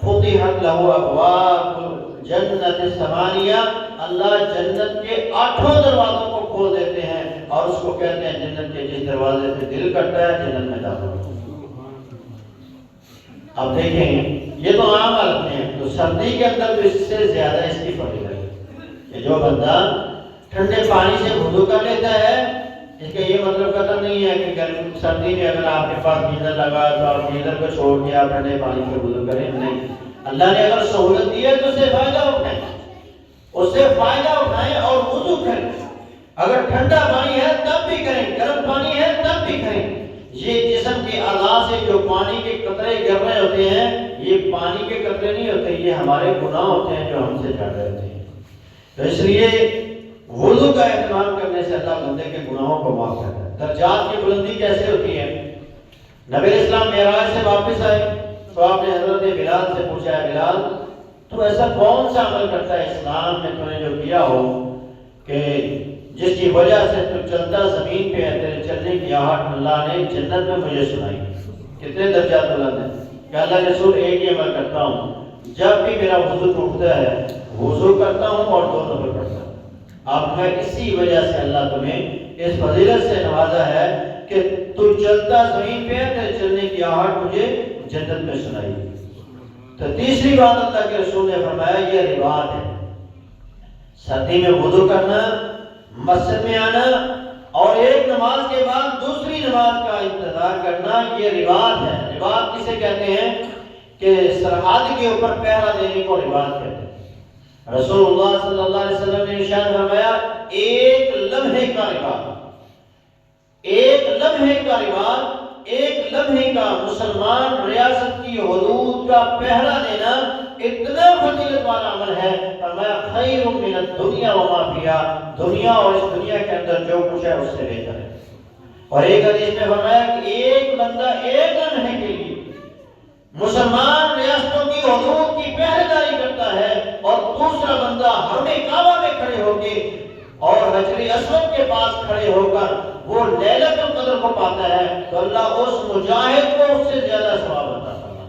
فتحت لہ ابواب جنت الثمانیہ، اللہ جنت کے 8 دروازوں کو کھول دیتے ہیں اور اس کو کہتے ہیں جنت کے جس دروازے سے دل کرتا ہے جنت میں داخل ہو۔ اب دیکھیں یہ تو عام حالت ہیں، تو سردی کے اندر تو اس سے زیادہ اس کی فضیلت ہے کہ جو بندہ ٹھنڈے پانی سے وضو کر لیتا ہے، اس کا یہ مطلب قطع نہیں ہے کہ سردی میں اگر آپ کے پاس گیزر لگا تو آپ گیزر کو چھوڑ کے آپ ٹھنڈے پانی سے وضو کریں، نہیں، اللہ نے اگر سہولت دی ہے تو اس سے فائدہ اٹھائیں، اس سے فائدہ اٹھائیں اور وضو کریں۔ اگر ٹھنڈا پانی ہے تب بھی کریں، گرم پانی ہے تب بھی کریں۔ یہ جسم کے اعضاء سے جو پانی کے قطرے گر رہے ہوتے ہیں یہ پانی کے قطرے نہیں ہوتے، یہ ہمارے گناہ ہوتے ہیں جو ہم سے جڑ رہے ہوتے ہیں۔ تو اس لیے وضو کا اہتمام کرنے سے اللہ بندے کے گناہوں کو معاف کرتا ہے۔ درجات کی بلندی کیسے ہوتی ہے؟ نبی اسلام معراج سے واپس آئے تو آپ نے حضرت بلال سے پوچھا ہے بلال تو ایسا کون سا عمل کرتا ہے اسلام میں تو نے جو کیا ہو کہ جس کی وجہ سے تو چلتا زمین پہ ہے، تیرے چلنے کی آہٹ اللہ نے جنت میں مجھے سنائی۔ کتنے درجات بلند ہیں کہ اللہ کے رسول ایک ہی عمل کرتا ہوں، جب بھی میرا وضو ٹوٹتا ہے وضو کرتا ہوں اور 2 نفل پڑھتا ہوں۔ اب میں اسی وجہ سے اللہ تمہیں اس فضیلت سے نوازا ہے کہ تو چلتا زمین پہ ہے، تیرے چلنے کی آہٹ مجھے جنت میں سنائی۔ تو تیسری بات اللہ کے رسول نے فرمایا یہ رباط ہے، سردی میں وضو کرنا، مسجد میں آنا اور ایک نماز کے بعد دوسری نماز کا انتظار کرنا، یہ رباط ہے۔ رباط کسے کہتے ہیں کہ سرحد کے اوپر پہرا دینے کو رباط کہتے ہیں۔ رسول اللہ صلی اللہ علیہ وسلم نے ارشاد فرمایا ایک لمحے کا رباط، ایک لمحے لمحے کا رباط، ایک لمحے کا مسلمان ریاست کی حدود کا پہرا دینا اتنا فضیلت والا عمل ہے، فرمایا خیر من الدنیا وما فیہا، دنیا اور اس دنیا کے اندر جو کچھ ہے اس سے بہتر ہے۔ اور ایک حدیث میں فرمایا کہ ایک بندہ ایک لمحے کے لیے مسلمان ریاستوں کی حدود کی پہرےداری کرتا ہے اور دوسرا بندہ حرم کعبہ میں کھڑے ہو کے اور حجر اسود کے پاس کھڑے ہو کر وہ لیلۃ القدر کو پاتا ہے تو اللہ اس مجاہد کو اس سے زیادہ ثواب عطا فرماتا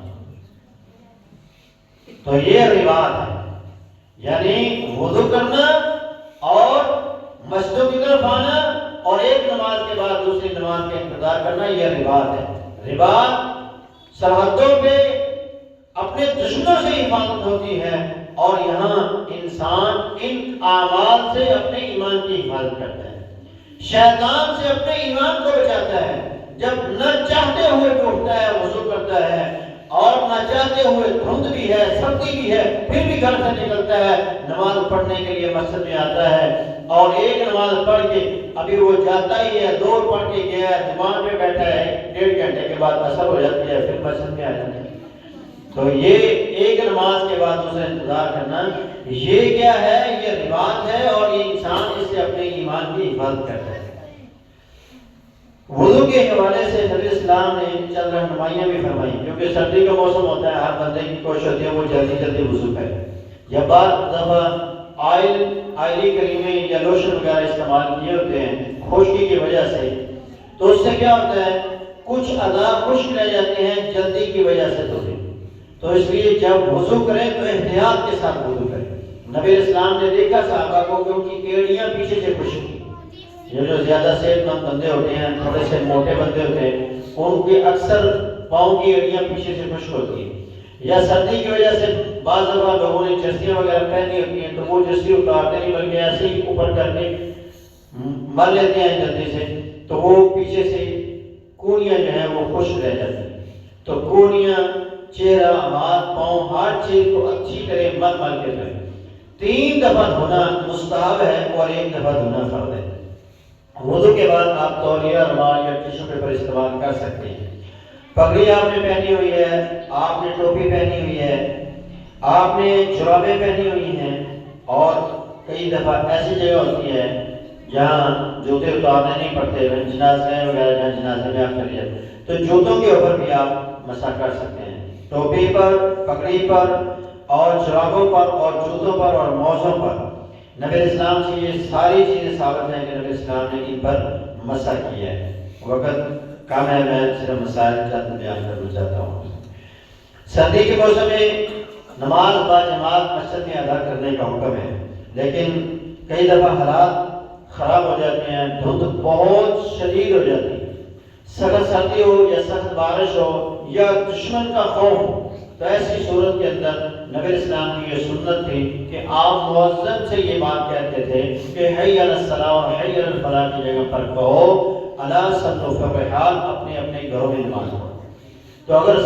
ہے۔ تو یہ رباط ہے، یعنی وضو کرنا اور مسجدوں کی طرف آنا اور ایک نماز کے بعد دوسری نماز کا انتظار کرنا، یہ رباط ہے۔ رباط سرحدوں پہ اپنے دشمنوں سے حفاظت ہوتی ہے اور یہاں انسان ان اعمال سے اپنے ایمان کی حفاظت کرتا ہے، شیطان سے اپنے ایمان کو بچاتا ہے۔ جب نہ چاہتے ہوئے بھی اٹھتا ہے، وضو کرتا ہے اور نہ چاہتے ہوئے دھند بھی ہے، سردی بھی ہے، پھر بھی گھر سے نکلتا ہے، نماز پڑھنے کے لیے مسجد میں آتا ہے اور ایک نماز پڑھ کے ابھی وہ جاتا ہی ہے، دو پڑھ کے گیا ہے، دکان پہ بیٹھا ہے، 1.5 گھنٹے کے بعد اثر ہو جاتی ہے، پھر مسجد میں آ جاتا ہے۔ تو یہ ایک نماز کے بعد دوسرا انتظار کرنا، یہ کیا ہے؟ یہ رباط ہے اور یہ انسان اس سے اپنے ایمان کی حفاظت کرتا ہے۔ وضو کے حوالے سے نبی اسلام نے چند رہنمائیاں بھی فرمائی، کیونکہ سردی کا موسم ہوتا ہے، ہر بندے کی کوشش ہوتی ہے وہ جلدی جلدی وضو کرے، یا بعض دفعہ آئلی کریمیں یا لوشن وغیرہ استعمال کیے ہوتے ہیں خشکی کی وجہ سے، تو اس سے کیا ہوتا ہے کچھ اعضاء خشک رہ جاتے ہیں جلدی کی وجہ سے دھونے، تو اس لیے جب وضو کریں تو احتیاط کے ساتھ وضو کریں۔ نبی اسلام نے دیکھا صحابہ کو کہ ان کی ایڑیاں پیچھے سے خشک تھی، یہ جو زیادہ صحت مند بندے ہوتے ہیں، تھوڑے سے موٹے بندے ہوتے ہیں، ان کی اکثر پاؤں کی ایڑیاں پیچھے سے خشک ہوتی ہیں، یا سردی کی وجہ سے بعض دفعہ لوگوں نے جرسیاں وغیرہ پہنی ہوتی ہیں تو وہ جرسی اتارتے نہیں بلکہ ایسے ہی اوپر کر کے مر لیتے ہیں جلدی سے، تو وہ پیچھے سے کونیاں جو ہیں وہ خشک رہ جاتی ہیں۔ تو کونیاں، چہرہ، ہاتھ، پاؤں، ہر چیز کو اچھی طرح مل مل کے کریں۔ 3 دفعہ دھونا مستحب ہے اور 1 دفعہ دھونا فرض ہے۔ وضو کے بعد آپ تولیہ، رومال یا ٹیشو پیپر استعمال کر سکتے ہیں۔ پگڑی آپ نے پہنی ہوئی ہے، آپ نے ٹوپی پہنی ہوئی ہے، آپ نے جرابیں پہنی ہوئی ہیں، اور کئی دفعہ ایسی جگہ ہوتی ہے جہاں جوتے اتارنے نہیں پڑتے، جنازے وغیرہ جہاں جنازے میں آپ چلے جاتے ہیں تو جوتوں کے اوپر بھی آپ مسح کر سکتے ہیں، ٹوپی پر، پگڑی پر اور جرابوں پر اور جوتوں پر اور موزوں پر۔ نبی اسلام سے یہ ساری چیزیں ثابت ہیں کہ نبی اسلام نے ان پر مسح کیا ہے۔ وقت کم ہے، میں صرف مسائل چند بیان کرنا چاہتا ہوں۔ سردی کے موسم میں نماز با جماعت مسجد میں ادا کرنے کا حکم ہے، لیکن کئی دفعہ حالات خراب ہو جاتے ہیں، دھند بہت شدید ہو جاتی ہے، سخت سردی ہو یا سخت بارش ہو یا دشمن کا خوف ہو، تو ایسی صورت کے اندر نبی اسلام کی یہ سنت تھی کہ آپ مؤذن سے یہ بات کہتے تھے کہ حی علی الصلاۃ اور حی علی الفلاح کی جگہ پر کہو الا صلوا فی الرحال، اپنے اپنے گھروں میں نماز پڑھو۔ تو اگر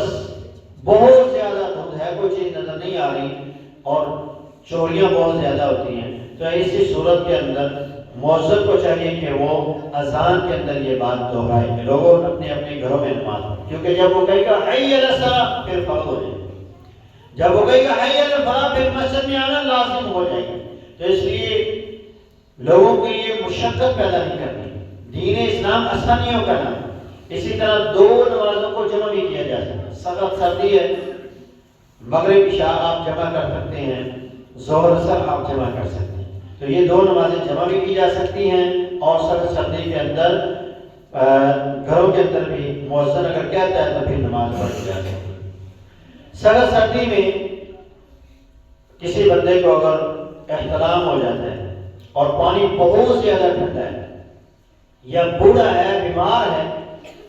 بہت زیادہ دھند ہے، کوئی چیز نظر نہیں آ رہی اور چوریاں بہت زیادہ ہوتی ہیں، تو ایسی صورت کے اندر مؤذن کو چاہیے کہ وہ اذان کے اندر یہ بات دہرائے کہ لوگوں اپنے اپنے گھروں میں نماز پڑھو، کیونکہ جب وہ کہے گا حی علی الصلاۃ پھر فرض ہو جائے گا، جب وہ کہے گا حی علی الفلاح پھر مسجد میں آنا لازم ہو جائے گا۔ تو اس لیے لوگوں کے لیے مشقت پیدا نہیں کرنی، دین اسلام آسانیوں کا نام۔ اسی طرح 2 نمازوں کو جمع بھی کیا جا سکتا ہے، سخت سردی ہے، مغرب عشاء آپ جمع کر سکتے ہیں، ظہر اثر آپ جمع کر سکتے ہیں، تو یہ 2 نمازیں جمع بھی کی جا سکتی ہیں، اور سخت سردی کے اندر گھروں کے اندر بھی مؤذن اگر کہتا ہے تو پھر نماز پڑھی جا سکتی ہے۔ سخت سردی میں کسی بندے کو اگر احتلام ہو جاتا ہے اور پانی بہت زیادہ ٹھنڈا ہے یا بوڑھا ہے، بیمار ہے،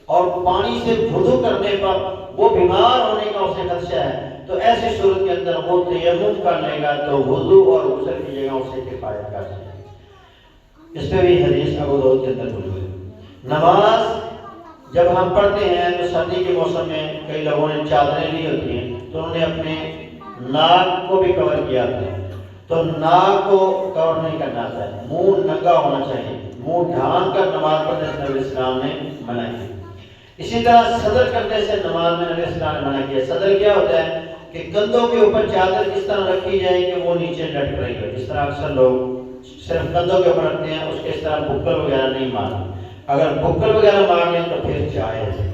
اور پانی سے وضو کرنے پر وہ بیمار ہونے کا اسے خدشہ ہے، تو ایسی صورت کے اندر وہ تیمم کر لے گا تو وضو اور غسل کی جگہ اسے کفایت کر جائے گا۔ اس پہ بھی حدیث ابو داؤد کے اندر موجود ہے۔ نماز جب ہم پڑھتے ہیں تو سردی کے موسم میں کئی لوگوں نے چادریں لی ہوتی ہیں تو انہوں نے اپنے ناک کو بھی کور کیا ہوتا ہے، تو ناک کو کور نہیں کرنا چاہیے، منہ ننگا ہونا چاہیے، منہ ڈھانپ کر نماز پڑھنے سے نبی اسلام نے منع کیا۔ اسی طرح صدر کرنے سے نماز میں نبی اسلام نے منع کیا۔ صدر کیا ہوتا ہے کہ کندھوں کے اوپر چادر اس طرح رکھی جائے کہ وہ نیچے لٹک رہی ہو، جس طرح اکثر لوگ صرف کندھوں کے اوپر رکھتے ہیں، اس کے اس طرح بکر وغیرہ نہیں مارنا۔ اگر بکر وغیرہ مار لیں تو پھر جائز ہے،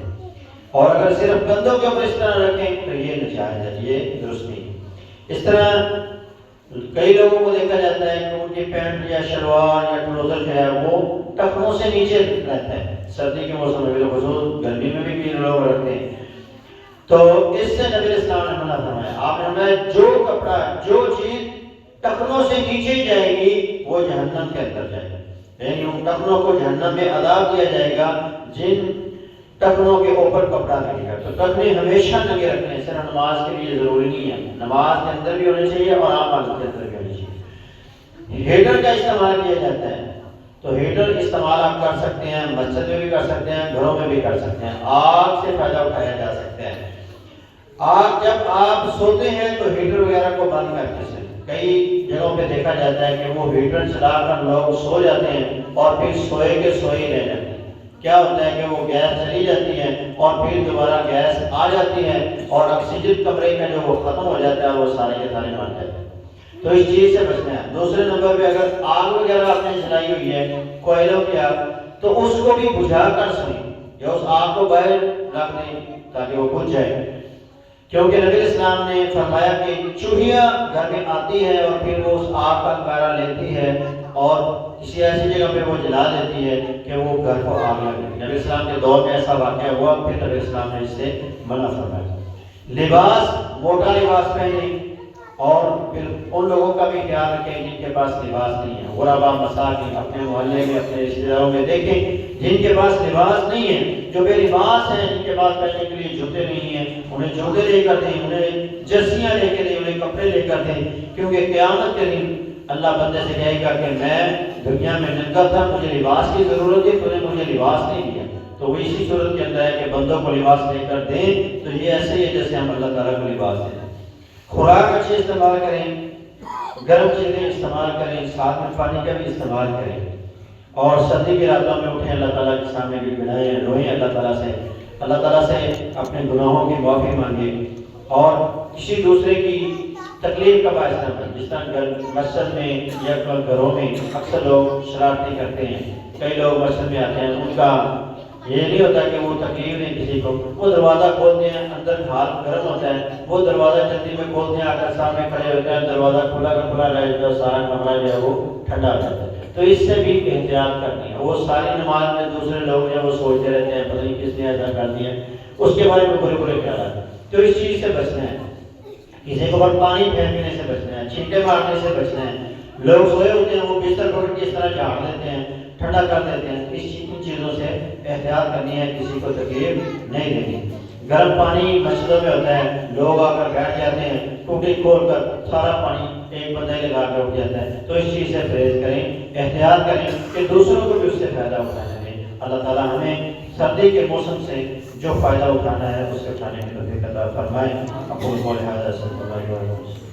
اور اگر صرف کندھوں کے اوپر اس طرح رکھیں تو یہ ناجائز ہے، یہ درست نہیں۔ اس طرح کئی لوگوں کو دیکھا جاتا ہے کہ ان کی پینٹ یا شلوار یا ٹروزر جو ہے وہ ٹخنوں سے نیچے رہتا ہے، سردی کے موسم میں بالخصوص، گرمی میں بھی لوگ رکھتے ہیں، تو اس سے نبی اسلام نے منع فرمایا۔ آپ نے فرمایا جو کپڑا، جو چیز ٹخنوں سے نیچے جائے گی وہ جہنم کے اندر جائے گا، یعنی ان ٹخنوں کو جہنم میں عذاب دیا جائے گا جن ٹخنوں کے اوپر کپڑا لگے گا۔ تو ٹخنے ہمیشہ لگے رکھنے ہیں، صرف نماز کے لیے ضروری نہیں ہے، نماز کے اندر بھی ہونے چاہیے اور عام حالت کے اندر بھی ہونے چاہیے۔ ہیٹر کا استعمال کیا جاتا ہے، تو ہیٹر استعمال آپ کر سکتے ہیں، مسجد میں بھی کر سکتے ہیں، گھروں میں بھی کر سکتے ہیں، آگ سے فائدہ اٹھایا جا سکتا ہے۔ آگ جب آپ سوتے ہیں تو ہیٹر وغیرہ کو بند کرتے ہیں، کئی جگہوں پہ دیکھا جاتا ہے کہ وہ ہیٹر چلا کر لوگ سو جاتے ہیں اور پھر سوئے کے سوئے ہی رہ جاتے ہیں۔ کیا ہوتا ہے کہ وہ گیس چلی جاتی ہے اور پھر دوبارہ گیس آ جاتی ہے اور آکسیجن کمرے کا جو وہ ختم ہو جاتا ہے، وہ سارے کے سارے مر جاتے ہیں۔ تو اس چیز سے بچنا ہے۔ دوسرے نمبر پہ اگر آگ وغیرہ آپ نے جلائی ہوئی ہے، کوئلوں کی آگ، تو اس کو بھی بجھا کر سوئیں یا اس آگ کو باہر رکھ دیں تاکہ وہ بجھ جائے، کیونکہ نبی اسلام نے فرمایا کہ چوہیاں گھر میں آتی ہے اور پھر وہ اس آگ کا کارا لیتی ہے اور کسی ایسی جگہ پہ وہ جلا دیتی ہے کہ وہ گھر کو آگ لگ گئی۔ نبی اسلام کے دور میں ایسا واقعہ ہوا، پھر نبی اسلام نے اس سے منع فرمایا۔ لباس، موٹا لباس پہنیں، اور پھر ان لوگوں کا بھی خیال رکھیں جن کے پاس لباس نہیں ہے۔ غربا مساکین، اپنے محلے میں، اپنے رشتہ داروں میں دیکھیں جن کے پاس لباس نہیں ہے، جو بے لباس ہیں، جن کے پاس پہننے کے لیے جوتے نہیں ہیں، انہیں جوتے لے کر دیں، انہیں جرسیاں لے کے دیں، انہیں کپڑے لے کر دیں، کیونکہ قیامت کے دن اللہ بندے سے کہے گا کہ میں دنیا میں ننگا تھا، مجھے لباس کی ضرورت ہے، تو نے مجھے لباس نہیں دیا۔ تو وہ اسی صورت کے اندر ہے کہ بندوں کو لباس لے کر دیں، تو یہ ایسے ہی ہے جیسے ہم اللہ تعالیٰ کو لباس دیں۔ خوراک اچھے استعمال کریں، گرم چیزیں استعمال کریں، ساتھ میں پانی کا بھی استعمال کریں، اور سردی کی راتوں میں اٹھیں، اللہ تعالیٰ کے سامنے بھی بلائیں، روئیں اللہ تعالیٰ سے اپنے گناہوں کی معافی مانگیں، اور کسی دوسرے کی تکلیف کا باعث نہ بنیں۔ جس طرح مسجد میں یا گھروں میں اکثر لوگ شرارتیں کرتے ہیں، کئی لوگ مسجد میں آتے ہیں، ان کا یہ نہیں ہوتا کہ وہ تکلیف دیں کسی کو، وہ دروازہ کھولتے ہیں، اندر حال گرم ہوتا ہے، وہ دروازہ جلدی میں کھولتے ہیں، آ کر سامنے کھڑے ہوتے ہیں، دروازہ کھلا کا کھلا رہے گا، سارا کمرہ جو ہے وہ ٹھنڈا ہو جاتا ہے۔ تو اس سے بھی احتیاط کرنی ہے۔ وہ ساری نماز میں دوسرے لوگ جو وہ سوچتے رہتے ہیں پتہ نہیں کس نے ایسا کر دیا، اس کے بارے میں برے برے خیالات، تو اس چیز سے بچنا ہے۔ کسی کے اوپر پانی پھینکنے سے بچنا ہے، چھینٹے مارنے سے بچنا ہے۔ لوگ سوئے ہوتے ہیں، وہ بستر پکڑ کے اس طرح جھاڑ دیتے ہیں، ٹھنڈا کر دیتے ہیں۔ ان چیزوں سے احتیاط کرنی ہے، کسی کو تکلیف نہیں دینی۔ گرم پانی مسجدوں میں ہوتا ہے، لوگ آ کر بیٹھ جاتے ہیں، ٹوٹی کھول کر سارا پانی ایک بندے کے لگا کر اٹھ جاتا ہے۔ تو اس چیز سے پرہیز کریں، احتیاط کریں کہ دوسروں کو بھی اس سے فائدہ اٹھانے دیں۔ اللہ تعالیٰ ہمیں سردی کے موسم سے جو فائدہ اٹھانا ہے اس سے اٹھانے کی توفیق عطا فرمائے۔ اقول قولی ھذا استغفر اللہ لي ولکم۔